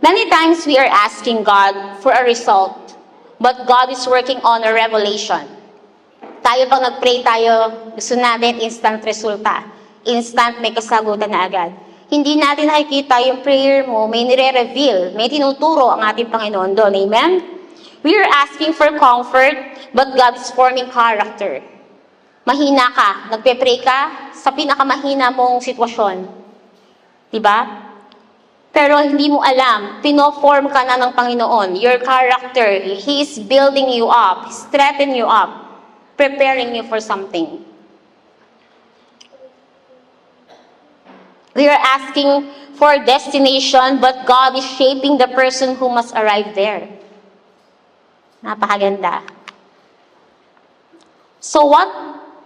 Many times we are asking God for a result, but God is working on a revelation. Tayo pag nag-pray tayo, gusto natin instant resulta. Instant may kasagutan na agad. Hindi natin nakikita yung prayer mo, may nire-reveal, may tinuturo ang ating Panginoon doon. Amen? We are asking for comfort, but God is forming character. Mahina ka, nagpe-pray ka sa pinakamahina mong sitwasyon. Diba? Pero hindi mo alam, pino-form ka na ng Panginoon. Your character, He is building you up, strengthening you up, preparing you for something. We are asking for destination, but God is shaping the person who must arrive there. Napakaganda. So what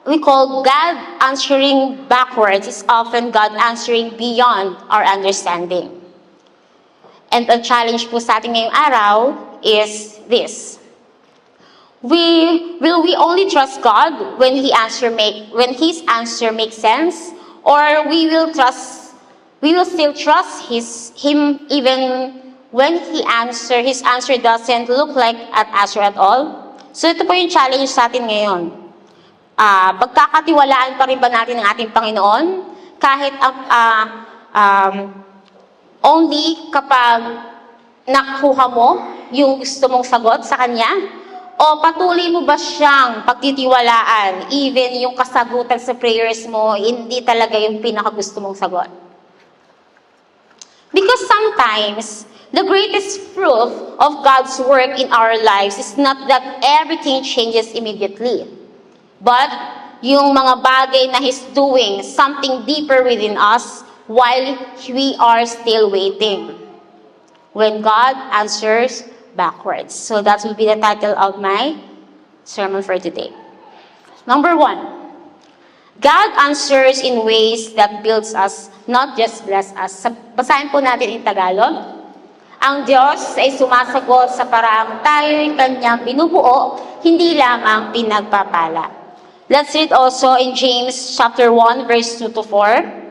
we call God answering backwards is often God answering beyond our understanding. And the challenge po sa ating ngayong araw is this. Will we only trust God when His answer makes sense, or we will still trust Him even when His answer doesn't look like an answer at all? So ito po yung challenge sa atin ngayon. Pagkakatiwalaan pa rin ba natin ang ating Panginoon kahit only kapag nakuha mo yung gusto mong sagot sa Kanya? O patuloy mo ba siyang pagtitiwalaan even yung kasagutan sa prayers mo, hindi talaga yung pinakagusto mong sagot? Because sometimes, the greatest proof of God's work in our lives is not that everything changes immediately, but yung mga bagay na He's doing something deeper within us while we are still waiting. When God answers backwards. So that will be the title of my sermon for today. Number 1, God answers in ways that builds us, not just bless us. Basahin po natin in Tagalog. Ang Diyos ay sumasagot sa paraang tayo'y Kanyang binubuo, hindi lamang pinagpapala. Let's read also in James chapter 1, verse 2 to 4.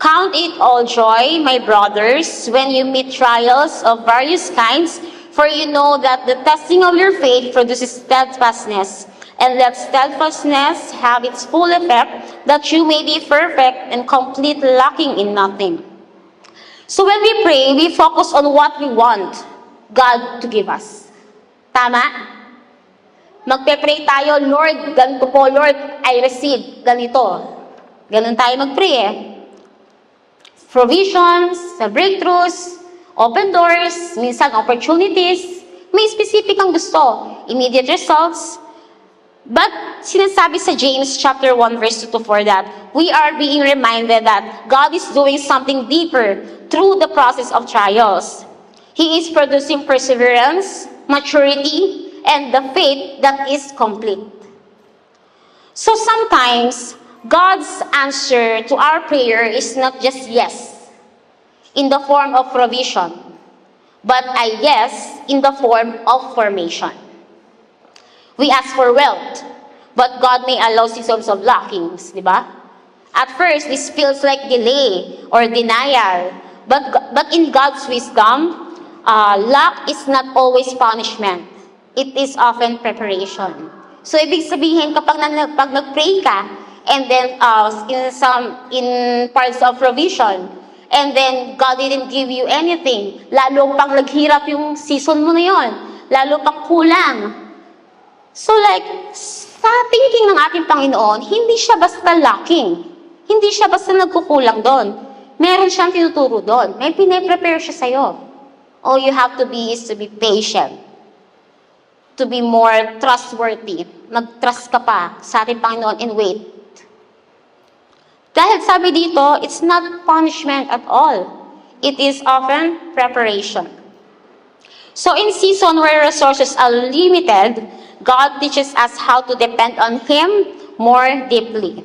Count it all joy, my brothers, when you meet trials of various kinds, for you know that the testing of your faith produces steadfastness, and let steadfastness have its full effect, that you may be perfect and complete, lacking in nothing. So when we pray, we focus on what we want God to give us. Tama? Magpe-pray tayo, Lord, ganito po, Lord, I receive ganito. Ganun tayo mag-pray eh. Provisions, breakthroughs, open doors, minsan opportunities, may specific ang gusto, immediate results. But sinasabi sa James chapter 1 verse 2 to 4 that we are being reminded that God is doing something deeper through the process of trials. He is producing perseverance, maturity, and the faith that is complete. So sometimes, God's answer to our prayer is not just yes, in the form of provision, but a yes in the form of formation. We ask for wealth, but God may allow seasons of lackings, di ba? At first, this feels like delay or denial, but in God's wisdom, lack is not always punishment. It is often preparation. So, ibig sabihin, pag nag-pray ka, and then in parts of provision, and then God didn't give you anything, lalo pang naghirap yung season mo na yon, lalo pang kulang. So like, sa thinking ng ating Panginoon, hindi siya basta lacking. Hindi siya basta nagkukulang doon. Meron siyang tinuturo doon. May pinaprepare siya sa'yo. All you have to be is to be patient. To be more trustworthy. Mag-trust ka pa sa ating Panginoon and wait. Dahil sabi dito, it's not punishment at all. It is often preparation. So in season where resources are limited, God teaches us how to depend on Him more deeply.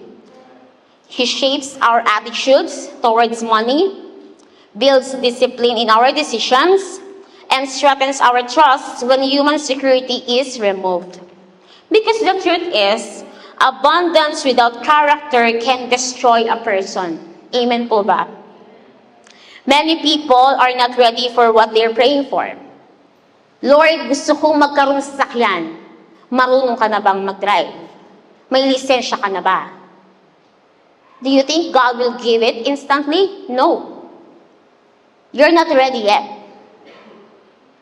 He shapes our attitudes towards money, builds discipline in our decisions, and strengthens our trust when human security is removed. Because the truth is, abundance without character can destroy a person. Amen po ba? Many people are not ready for what they're praying for. Lord, gusto kong magkaroon sa sasakyan. Marunong ka na bang mag-drive? May lisensya ka na ba? Do you think God will give it instantly? No. You're not ready yet.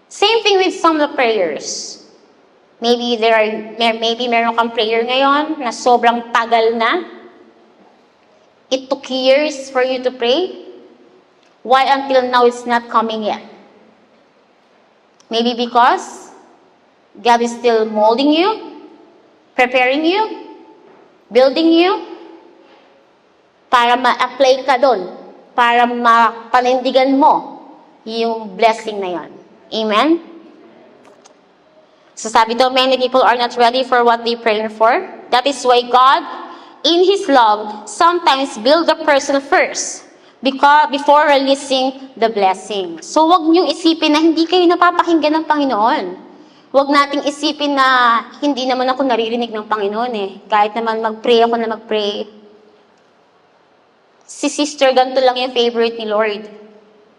Same thing with some of the prayers. Maybe meron kang prayer ngayon na sobrang tagal na. It took years for you to pray. Why until now it's not coming yet? Maybe because God is still molding you, preparing you, building you, para ma-apply ka doon, para mapanindigan mo yung blessing na yon. Amen? So sabi to, many people are not ready for what they praying for. That is why God, in His love, sometimes build the person first before releasing the blessing. So wag niyong isipin na hindi kayo napapakinggan ng Panginoon. Wag nating isipin na hindi naman ako naririnig ng Panginoon eh. Kahit naman mag-pray ako na mag-pray. Si Sister ganito lang yung favorite ni Lord.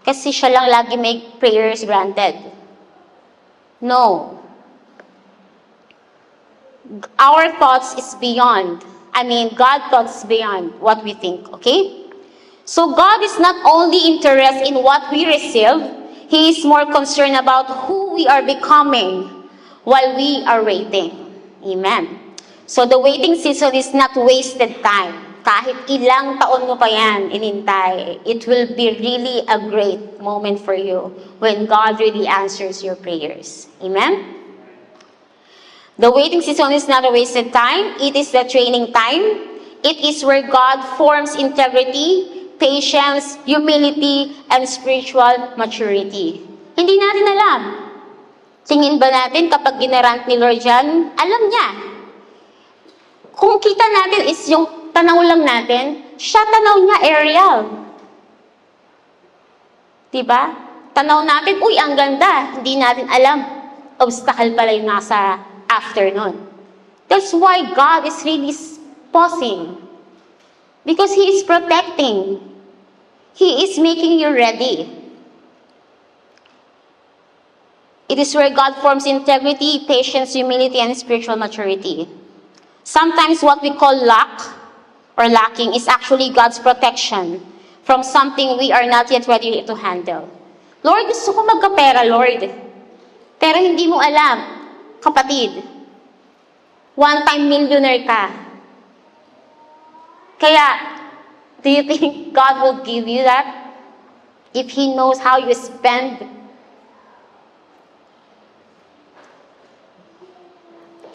Kasi siya lang lagi make prayers granted. No. Our thoughts is beyond. God thoughts beyond what we think, okay? So God is not only interested in what we receive, He is more concerned about who we are becoming while we are waiting. Amen. So the waiting season is not wasted time. Kahit ilang taon mo pa yan inintay, it will be really a great moment for you when God really answers your prayers. Amen? The waiting season is not a wasted time. It is the training time. It is where God forms integrity, patience, humility, and spiritual maturity. Hindi natin alam. Tingin ba natin kapag ginarant ni Lord yan, alam niya. Kung kita natin is yung tanaw lang natin, siya tanaw niya aerial. Diba? Tanaw natin, uy, ang ganda. Hindi natin alam. Obstacle pala yung nasa afternoon. That's why God is really pausing. Because He is protecting. He is making you ready. It is where God forms integrity, patience, humility, and spiritual maturity. Sometimes what we call lack or lacking is actually God's protection from something we are not yet ready to handle. Lord, gusto ko magkapera, Lord. Pero hindi mo alam, kapatid, one-time millionaire ka. Kaya, do you think God will give you that? If He knows how you spend?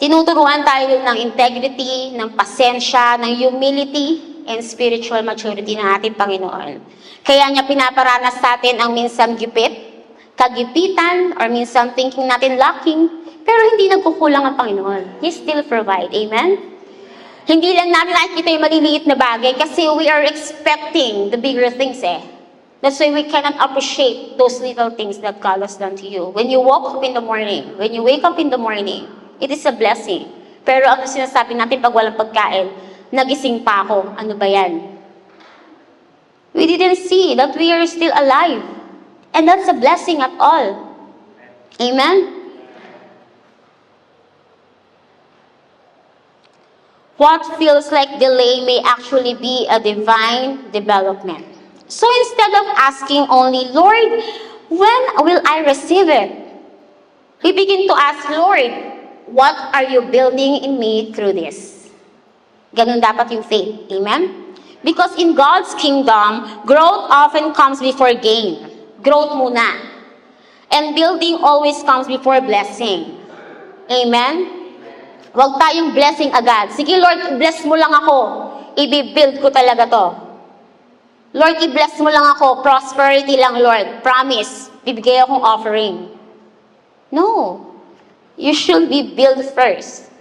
Tinuturuan tayo ng integrity, ng pasensya, ng humility, and spiritual maturity ng ating Panginoon. Kaya niya pinaparanas sa atin ang minsan gipit, kagipitan, or minsan thinking natin lacking, pero hindi nagkukulang ang Panginoon. He still provide. Amen? Hindi lang natin nakikita yung maliliit na bagay kasi we are expecting the bigger things eh. That's why we cannot appreciate those little things that God has done to you. When you woke up in the morning, when you wake up in the morning, it is a blessing. Pero ano sinasabi natin pag walang pagkain? Nagising pa ako. Ano ba yan? We didn't see that we are still alive. And that's a blessing at all. Amen? What feels like delay may actually be a divine development. So instead of asking only, Lord, when will I receive it? We begin to ask, Lord, what are you building in me through this? Ganun dapat yung faith. Amen? Because in God's kingdom, growth often comes before gain. Growth muna. And building always comes before blessing. Amen? Huwag tayong blessing agad. Sige Lord, bless mo lang ako. I-build ko talaga to. Lord, i-bless mo lang ako. Prosperity lang, Lord. Promise. Bibigay akong offering. No. You should be built first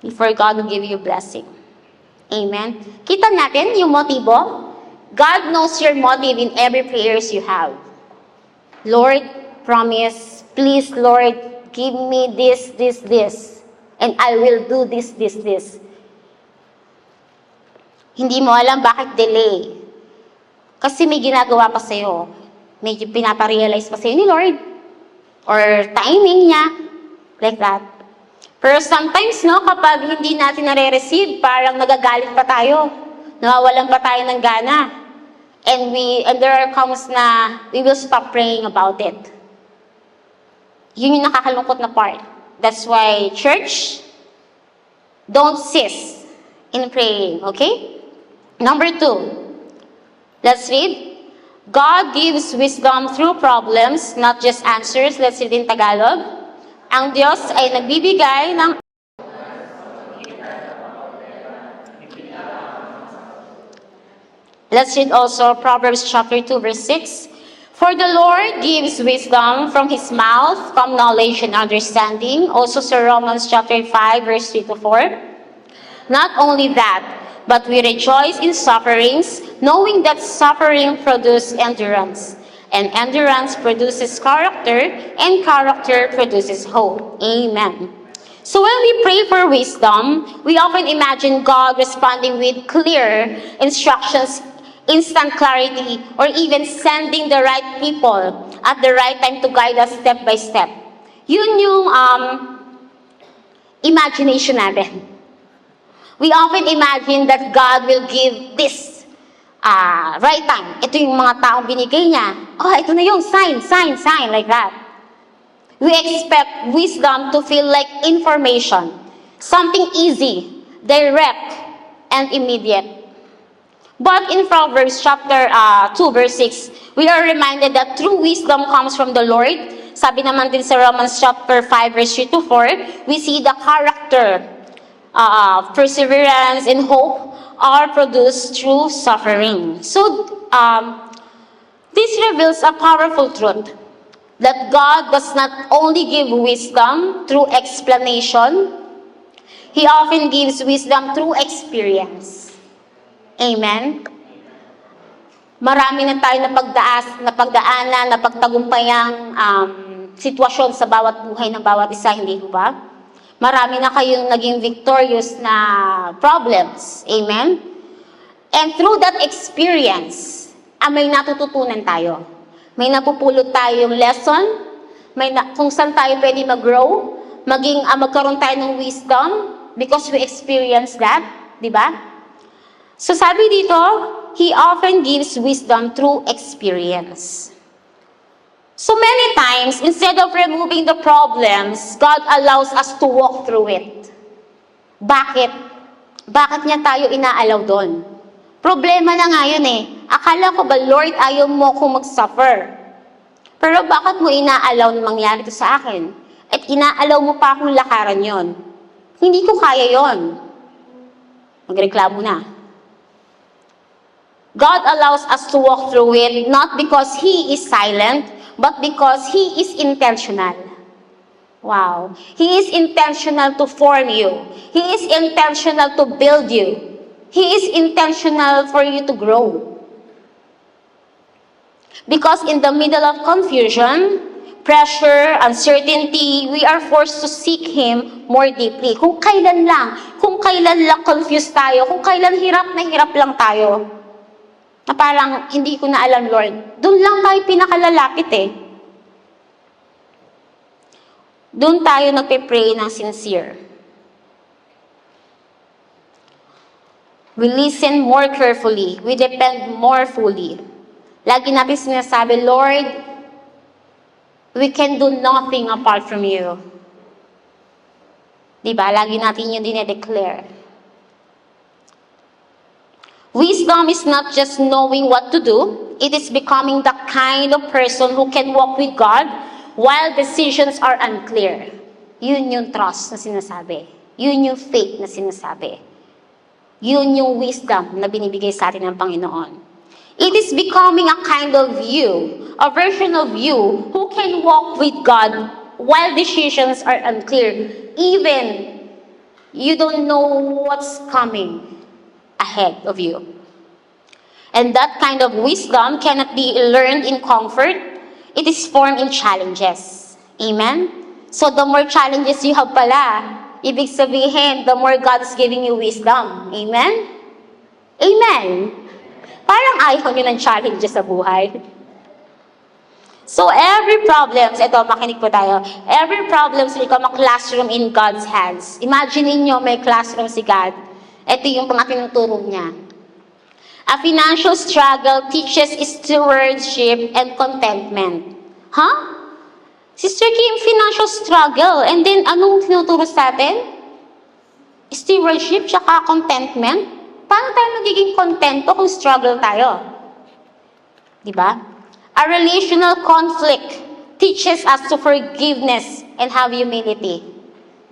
before God will give you blessing. Amen? Kita natin yung motibo. God knows your motive in every prayers you have. Lord, promise, please, Lord, give me this, and I will do this. Hindi mo alam bakit delay. Kasi may ginagawa pa sa'yo. Medyo pinaparealize pa sa'yo ni Lord. Or timing niya. Like that. Pero sometimes, no, kapag hindi natin nare-receive, parang nagagalit pa tayo. Nawawalan pa tayo ng gana. And there comes na we will stop praying about it. Yun yung nakakalungkot na part. That's why, church, don't cease in praying, okay? Number 2, let's read. God gives wisdom through problems, not just answers. Let's read in Tagalog. Ang Diyos ay nagbibigay ng Let's read also Proverbs chapter 2, verse 6. For the Lord gives wisdom, from His mouth come knowledge and understanding. Also Sir Romans chapter 5, verse 3 to 4. Not only that, but we rejoice in sufferings, knowing that suffering produces endurance. And endurance produces character, and character produces hope. Amen. So when we pray for wisdom, we often imagine God responding with clear instructions, instant clarity, or even sending the right people at the right time to guide us step by step. Yun yung imagination natin. We often imagine that God will give this right time. Ito yung mga taong binigay niya. Oh, ito na yung sign, like that. We expect wisdom to feel like information. Something easy, direct, and immediate. But in Proverbs chapter 2, verse 6, we are reminded that true wisdom comes from the Lord. Sabi naman din sa Romans chapter 5, verse 3 to 4, we see the character, perseverance, and hope are produced through suffering. So, this reveals a powerful truth that God does not only give wisdom through explanation, He often gives wisdom through experience. Amen? Marami na tayo napagdaanan, napagtagumpayang sitwasyon sa bawat buhay ng bawat isa, hindi ba? Marami na kayong naging victorious na problems. Amen? And through that experience, may natututunan tayo. May napupulot tayong lesson, kung saan tayo pwede mag-grow, magkaroon tayo ng wisdom because we experience that, di ba? So sabi dito, He often gives wisdom through experience. So many times, instead of removing the problems, God allows us to walk through it. Bakit? Bakit niya tayo inaalaw doon? Problema na nga yun eh. Akala ko ba, Lord, ayaw mo akong mag-suffer? Pero bakit mo inaalaw na mangyari ito sa akin? At inaalaw mo pa akong lakaran yon? Hindi ko kaya yon. Magreklamo na. God allows us to walk through it not because He is silent, but because He is intentional. Wow. He is intentional to form you. He is intentional to build you. He is intentional for you to grow. Because in the middle of confusion, pressure, uncertainty, we are forced to seek Him more deeply. Kung kailan lang confused tayo, kung kailan hirap na hirap lang tayo, na parang hindi ko na alam, Lord, doon lang tayo pinakalalapit eh. Doon tayo nagpe-pray ng sincere. We listen more carefully. We depend more fully. Lagi natin sinasabi, Lord, we can do nothing apart from you. Diba? Lagi natin yun dinedeclare. Wisdom is not just knowing what to do. It is becoming the kind of person who can walk with God while decisions are unclear. Yun yung trust na sinasabi. Yun yung faith na sinasabi. Yun yung wisdom na binibigay sa atin ng Panginoon. It is becoming a kind of you, a version of you who can walk with God while decisions are unclear. Even you don't know what's coming ahead of you. And that kind of wisdom cannot be learned in comfort. It is formed in challenges. Amen? So the more challenges you have pala, ibig sabihin, the more God is giving you wisdom. Amen? Amen? Parang ayaw nyo ng challenges sa buhay. So every problems, ito, makinig po tayo. Every problems will become a classroom in God's hands. Imagine niyo may classroom si God. Ito yung mga tinuturo niya. A financial struggle teaches stewardship and contentment. Huh? Sister Kim, financial struggle. And then, anong tinuturo sa atin? Stewardship, tsaka contentment. Paano tayo magiging kontento kung struggle tayo? Diba? A relational conflict teaches us to forgiveness and have humility.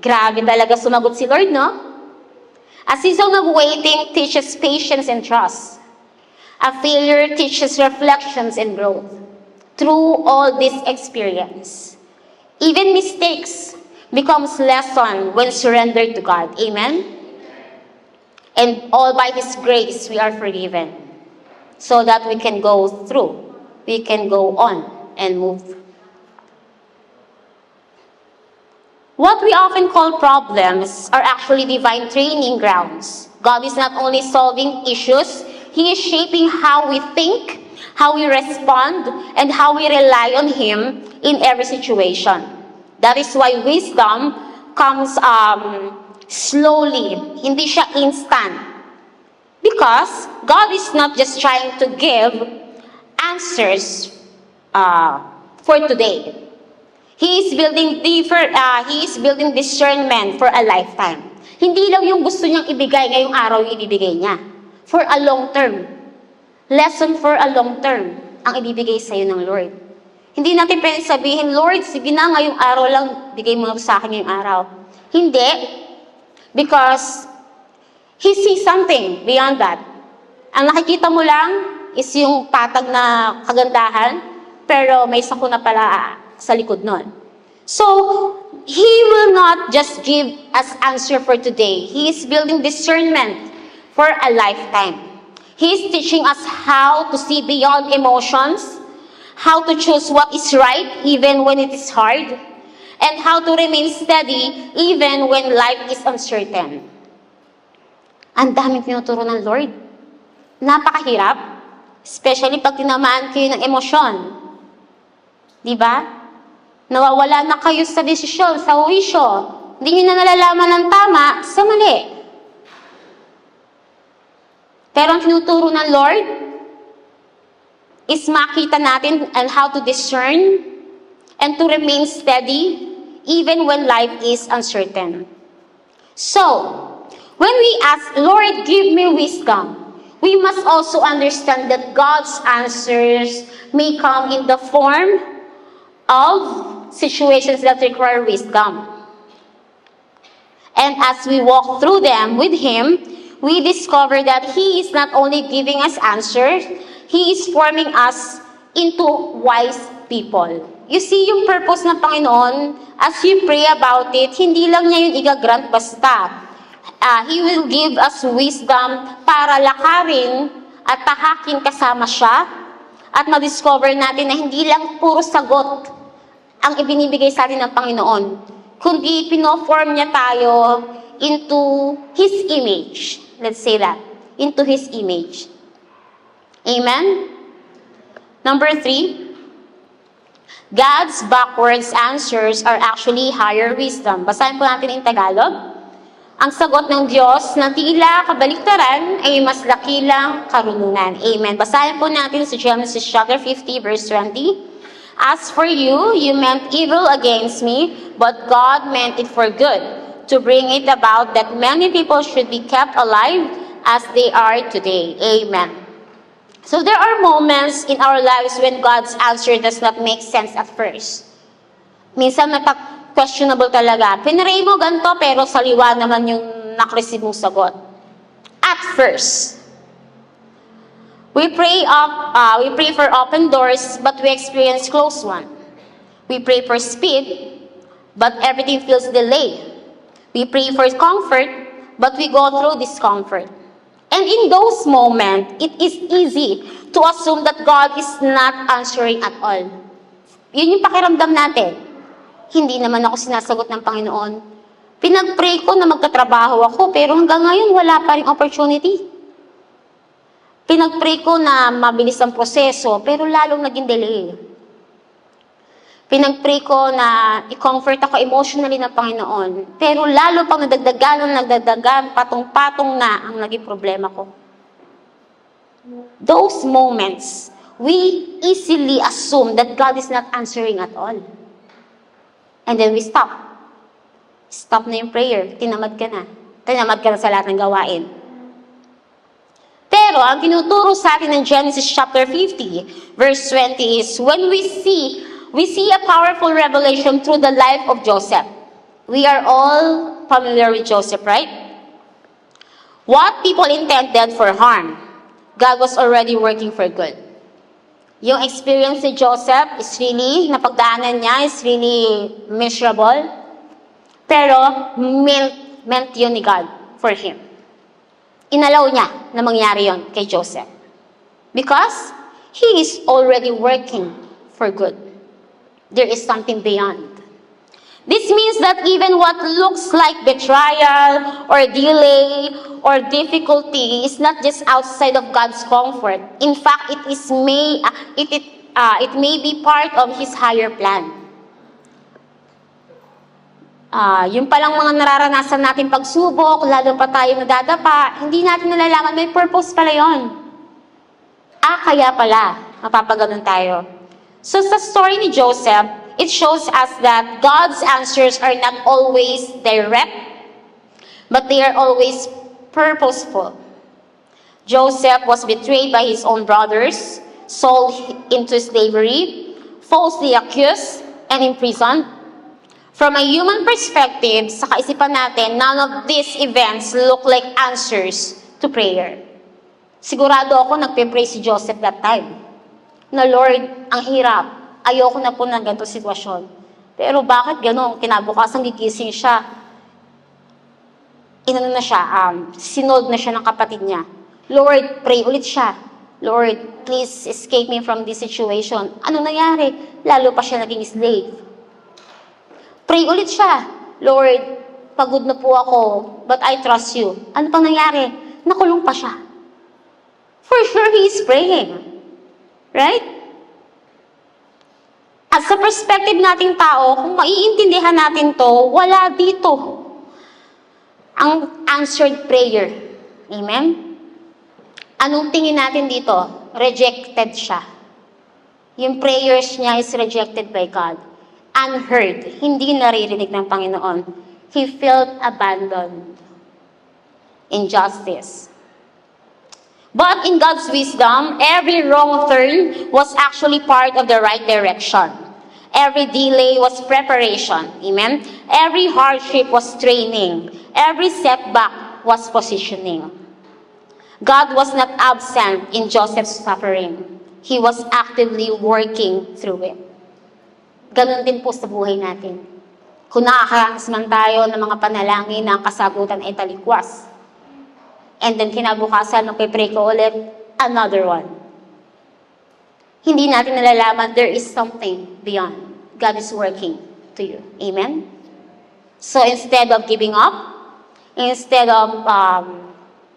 Grabe talaga sumagot si Lord, no? A season of waiting teaches patience and trust. A failure teaches reflections and growth. Through all this experience, even mistakes becomes lesson when surrendered to God. Amen? And all by His grace we are forgiven. So that we can go through. We can go on and move. What we often call problems are actually divine training grounds. God is not only solving issues, He is shaping how we think, how we respond, and how we rely on Him in every situation. That is why wisdom comes slowly, hindi siya instant. Because God is not just trying to give answers for today. He is building discernment for a lifetime. Hindi lang yung gusto niyang ibigay ngayong araw yung ibibigay niya. For a long term. Lesson for a long term ang ibibigay sa iyo ng Lord. Hindi natin pwede sabihin, Lord, sige na ngayong araw lang, bigay mo sa akin ngayong araw. Hindi. Because He sees something beyond that. Ang nakikita mo lang is yung patag na kagandahan, pero may sakuna pala sa likod nun. So, He will not just give us answer for today. He is building discernment for a lifetime. He is teaching us how to see beyond emotions, how to choose what is right even when it is hard, and how to remain steady even when life is uncertain. Ang daming tinuturo ng Lord. Napakahirap. Especially pag tinamaan kayo ng emosyon. Diba? Nawawala na kayo sa desisyon, sa wisyo. Hindi nyo na nalalaman ng tama sa mali. Pero ang tinuturo ng Lord is makita natin and how to discern and to remain steady even when life is uncertain. So, when we ask, Lord, give me wisdom, we must also understand that God's answers may come in the form of situations that require wisdom. And as we walk through them with Him, we discover that He is not only giving us answers, He is forming us into wise people. You see, yung purpose ng Panginoon, as you pray about it, hindi lang niya yun igagrant basta. He will give us wisdom para lakarin at tahakin kasama siya at ma-discover natin na hindi lang puro sagot ang ibinibigay sa atin ng Panginoon, kundi pinoform niya tayo into His image. Let's say that. Into His image. Amen? Number 3, God's backwards answers are actually higher wisdom. Basahin po natin in Tagalog. Ang sagot ng Diyos na tila kabaliktaran ay mas dakilang karunungan. Amen. Basahin po natin sa Genesis chapter 50, verse 20. As for you, you meant evil against me, but God meant it for good, to bring it about that many people should be kept alive as they are today. Amen. So there are moments in our lives when God's answer does not make sense at first. Minsan questionable talaga. Pinray mo ganito, pero saliwa naman yung nakreceive mong sagot. At first, we pray for open doors, but we experience closed one. We pray for speed, but everything feels delayed. We pray for comfort, but we go through discomfort. And in those moments, it is easy to assume that God is not answering at all. Yun yung pakiramdam natin. Hindi naman ako sinasagot ng Panginoon. Pinag-pray ko na magkatrabaho ako, pero hanggang ngayon wala pa ring opportunity. Pinag-pray ko na mabilis ang proseso, pero lalong naging delay. Pinag-pray ko na i-comfort ako emotionally ng Panginoon. Pero lalo pang nagdagdagan, patong-patong na ang naging problema ko. Those moments, we easily assume that God is not answering at all. And then we stop. Stop na yung prayer. Tinamad ka na. Tinamad ka na sa lahat ng gawain. Pero ang tinuturo sa atin ng Genesis chapter 50, verse 20 is, when we see a powerful revelation through the life of Joseph. We are all familiar with Joseph, right? What people intended for harm, God was already working for good. Yung experience ni Joseph is really, napagdaanan niya is really miserable. Pero meant yun ni God for him. Inalaw niya na mangyari yun kay Joseph. Because he is already working for good. There is something beyond. This means that even what looks like betrayal or delay or difficulty is not just outside of God's comfort. In fact, it may be part of His higher plan. Yung palang mga nararanasan natin pagsubok, lalo pa tayo nadadapa, hindi natin nalalaman may purpose pala yon. Kaya pala, mapapaganon tayo. So sa story ni Joseph, it shows us that God's answers are not always direct, but they are always purposeful. Joseph was betrayed by his own brothers, sold into slavery, falsely accused, and imprisoned. From a human perspective, sa kaisipan natin, none of these events look like answers to prayer. Sigurado ako nagpe-pray si Joseph that time. Na Lord, ang hirap. Ayoko na po ng ganitong sitwasyon. Pero bakit gano'n? Kinabukasan gigising siya. Sinold na siya ng kapatid niya. Lord, pray ulit siya. Lord, please escape me from this situation. Ano nangyari? Lalo pa siya naging slave. Pray ulit siya. Lord, pagod na po ako, but I trust you. Ano pang nangyari? Nakulong pa siya. For sure, he is praying. Right? At sa perspective nating tao, kung maiintindihan natin to, wala dito ang answered prayer. Amen? Anong tingin natin dito? Rejected siya. Yung prayers niya is rejected by God. Unheard. Hindi naririnig ng Panginoon. He felt abandoned. Injustice. But in God's wisdom, every wrong turn was actually part of the right direction. Every delay was preparation. Amen? Every hardship was training. Every setback was positioning. God was not absent in Joseph's suffering. He was actively working through it. Ganon din po sa buhay natin. Kung nakakaranas man tayo ng mga panalangin na ang kasagutan ay talikwas, and then kinabukasan, nung pray ko ulit, another one. Hindi natin nalalaman, there is something beyond. God is working to you. Amen? So instead of giving up, instead of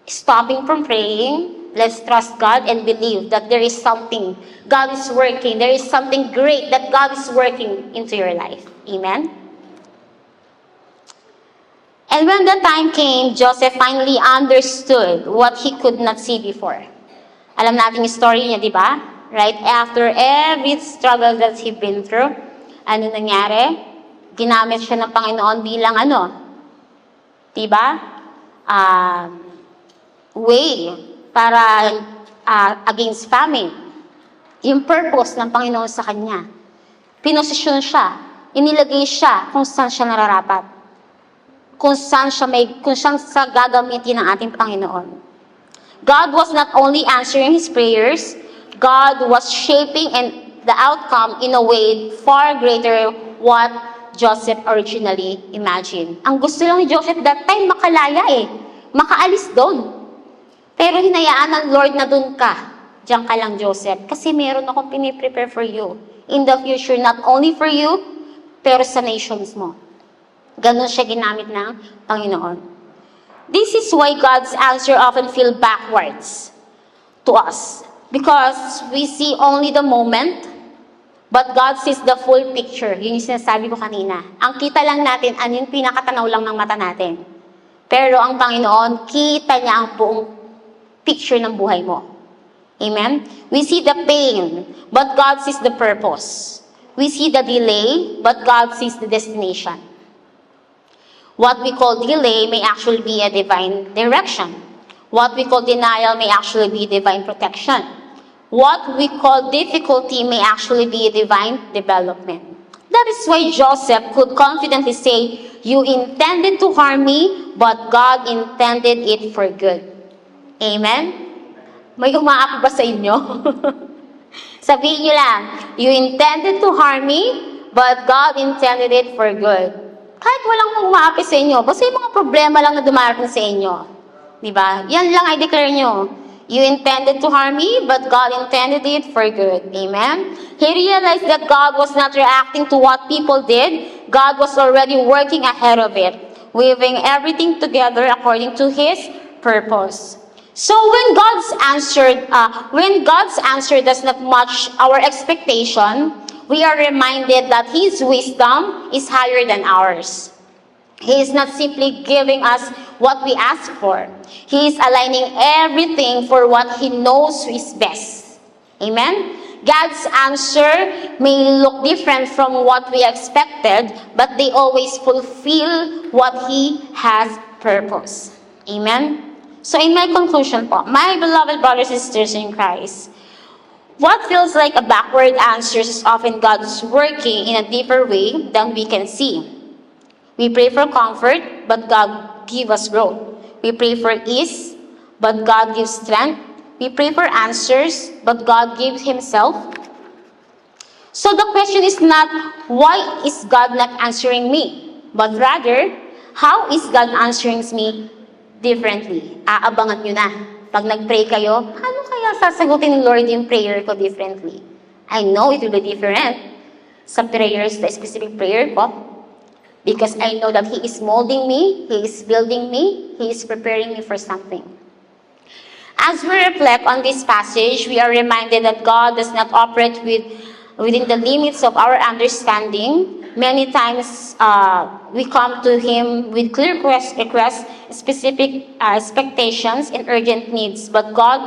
stopping from praying, let's trust God and believe that there is something God is working. There is something great that God is working into your life. Amen? And when the time came, Joseph finally understood what he could not see before. Alam natin yung story niya, di ba? Right? After every struggle that he'd been through, ano nangyari? Ginamit siya ng Panginoon bilang di ba? Way para against famine. Yung purpose ng Panginoon sa kanya. Pinosisyon siya. Inilagay siya kung saan siya nararapat. Kung saan sa gagamitin ng ating Panginoon. God was not only answering his prayers, God was shaping the outcome in a way far greater what Joseph originally imagined. Ang gusto lang ni Joseph that time makalaya makaalis doon. Pero hinayaan ng Lord na doon ka. Diyan ka lang, Joseph, kasi meron akong piniprepare for you in the future, not only for you, pero sa nations mo. Ganon siya ginamit ng Panginoon. This is why God's answer often feel backwards. to us. Because we see only the moment, but God sees the full picture. Yun yung sinasabi ko kanina. Ang kita lang natin, ano yung pinakatanaw lang ng mata natin. Pero ang Panginoon, kita niya ang buong picture ng buhay mo. Amen? We see the pain, but God sees the purpose. We see the delay, but God sees the destination. What we call delay may actually be a divine direction. What we call denial may actually be divine protection. What we call difficulty may actually be a divine development. That is why Joseph could confidently say, "You intended to harm me, but God intended it for good." Amen? May umaapi ba sa inyo? Sabihin niyo lang, "You intended to harm me, but God intended it for good." Kahit walang umaapi sa inyo, basta yung mga problema lang na dumarating sa inyo. Diba? Yan lang ay declare nyo. You intended to harm me, but God intended it for good. Amen? He realized that God was not reacting to what people did. God was already working ahead of it, weaving everything together according to His purpose. So when God's answer does not match our expectation, we are reminded that His wisdom is higher than ours. He is not simply giving us what we ask for. He is aligning everything for what He knows is best. Amen? God's answer may look different from what we expected, but they always fulfill what He has purpose. Amen? So in my conclusion po, my beloved brothers and sisters in Christ, what feels like a backward answer is often God's working in a deeper way than we can see. We pray for comfort, but God gives us growth. We pray for ease, but God gives strength. We pray for answers, but God gives Himself. So the question is not, why is God not answering me? But rather, how is God answering me differently? Aabangan nyo na. Pag nag-pray kayo, paano kaya sasagutin ni Lord yung prayer ko differently? I know it will be different sa prayers, the specific prayer ko. Because I know that He is molding me, He is building me, He is preparing me for something. As we reflect on this passage, we are reminded that God does not operate within the limits of our understanding. Many times, we come to Him with clear requests, specific expectations, and urgent needs. But God,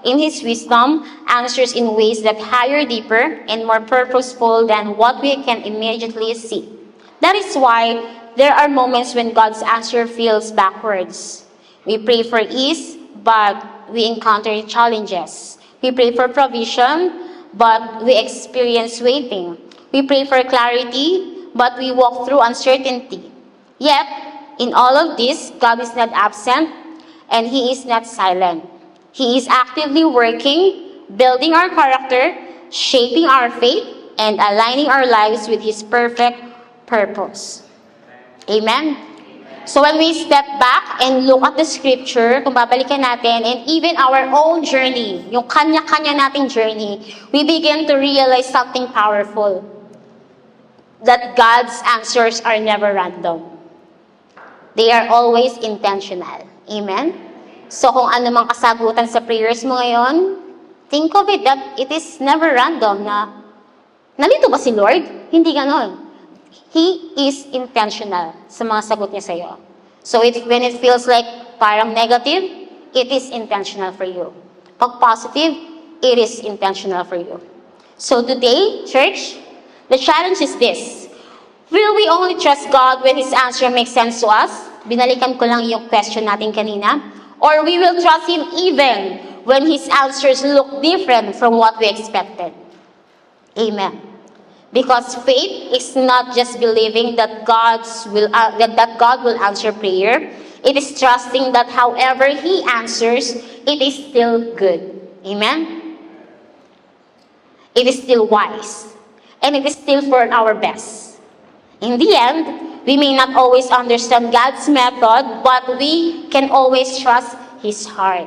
in His wisdom, answers in ways that higher, deeper, and more purposeful than what we can immediately see. That is why there are moments when God's answer feels backwards. We pray for ease, but we encounter challenges. We pray for provision, but we experience waiting. We pray for clarity, but we walk through uncertainty. Yet, in all of this, God is not absent, and He is not silent. He is actively working, building our character, shaping our faith, and aligning our lives with His perfect purpose. Amen? So when we step back and look at the scripture, kung babalikan natin, and even our own journey, yung kanya-kanya nating journey, we begin to realize something powerful. That God's answers are never random. They are always intentional. Amen? So kung ano mang kasagutan sa prayers mo ngayon, think of it that it is never random na, nalito ba si Lord? Hindi ganon. He is intentional sa mga sagot niya sa iyo. So when it feels like parang negative, it is intentional for you. Pag positive, it is intentional for you. So today, church, the challenge is this. Will we only trust God when His answer makes sense to us? Binalikan ko lang yung question natin kanina. Or we will trust Him even when His answers look different from what we expected. Amen. Because faith is not just believing that God will answer prayer. It is trusting that however He answers, it is still good. Amen? It is still wise. And it is still for our best. In the end, we may not always understand God's method, but we can always trust His heart.